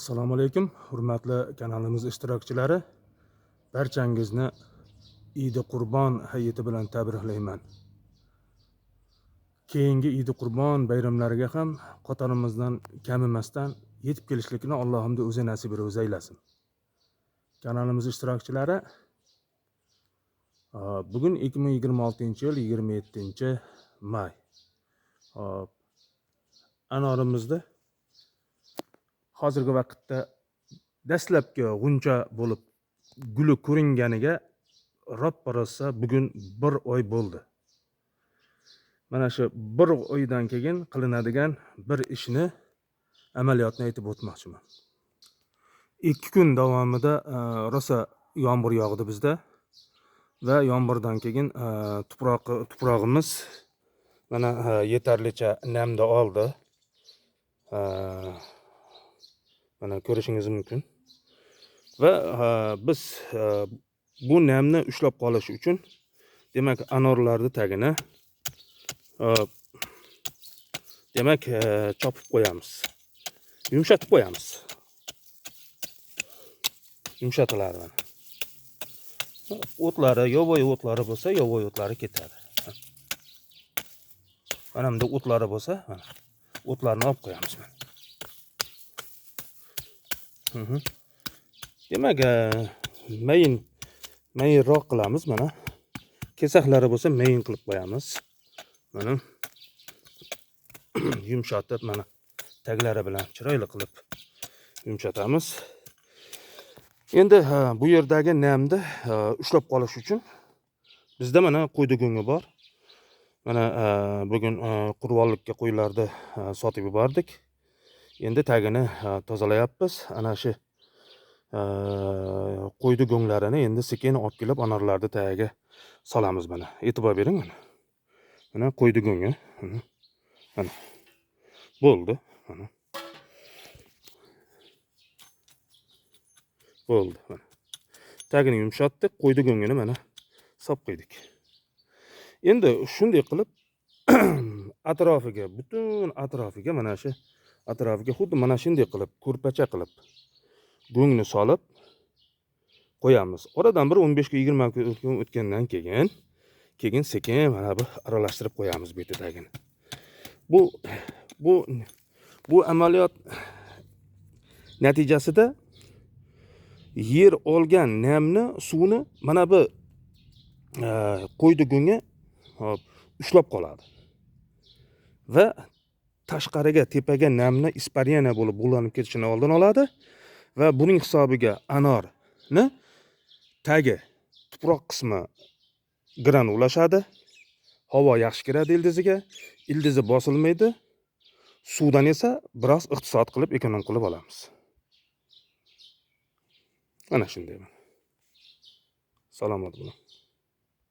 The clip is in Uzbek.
Assalomu alaykum, hurmatli kanalimiz ishtirokchilari. Barchangizni Eid Qurbon hayiti bilan tabriklayman. Keyingi Eid Qurbon bayramlariga ham qatorimizdan kam emasdan yetib kelishlikni Allohimda o'zi nasib etib aylasin. Kanalimiz ishtirokchilari, bugun 2026-yil 27-may. Anorimizda hozirgi vaqtda dastlabki g'uncha bo'lib guli ko'ringaniga ro'ppa-rosa bugun 1 oy bo'ldi. Mana shu 1 oydan keyin qilinadigan bir ishni amaliyotni aytib o'tmoqchiman. 2 kun davomida rosa yomg'ir yog'di bizda va yomg'irdan keyin tuprog'imiz mana yetarlicha namda oldi. Mana ko'rishingiz mumkin. Va biz bu namni ushlab qolish uchun demak anorlarni tagini demak chopib qo'yamiz. Yumshatib qo'yamiz. Yumshatiladi mana. O'tlari, yovvoyi o'tlari bo'lsa, yovvoyi o'tlari ketadi. Mana bunda o'tlari bo'lsa, mana o'tlarni olib qo'yamiz mana. Demak, mayinroq qilamiz mana. Kesaklari bo'lsa mayin qilib qo'yamiz. Mana yumshatib mana taglari bilan chiroyli qilib yumshatamiz. Endi bu yerdagi namni ushlab qolish uchun bizda mana qo'ydi go'ngi bor. Mana bugun qurbonlikka qo'ylarni sotib yubordik. Endi tagini tozalayapmiz. Ana shu qo'ydi go'nglarini endi sekin olib kelib anorlarni tagiga solamiz mana. E'tibor bering mana. Mana qo'ydi go'ngi. Mana. Bo'ldi. Mana. Bo'ldi mana. Tagini yumshatdik, qo'ydi go'ngini mana solib qo'ydik. Endi shunday qilib atrofiga, butun atrofiga mana shu atrofiga xuddi mana shunday qilib, ko'rpacha qilib go'ngni solib qo'yamiz. Oradan bir 15-20 kun o'tgandan keyin sekin mana bu aralashtirib qo'yamiz bu tagini. Bu amaliyot natijasida yer olgan namni, suvni mana bu qo'ydi go'ngi ushlab qoladi. Va tashqariga, tepaga namni ispariyana bo'lib bulanib ketishini oldini oladi va buning hisobiga anorni tagi, tuproq qismi granulashadi. Havo yaxshi kiradi ildiziga, ildizi bosilmaydi. Suvdan esa biroz iqtisod qilib, ekonom qilib olamiz. Ana shunday. Salomat bo'ling.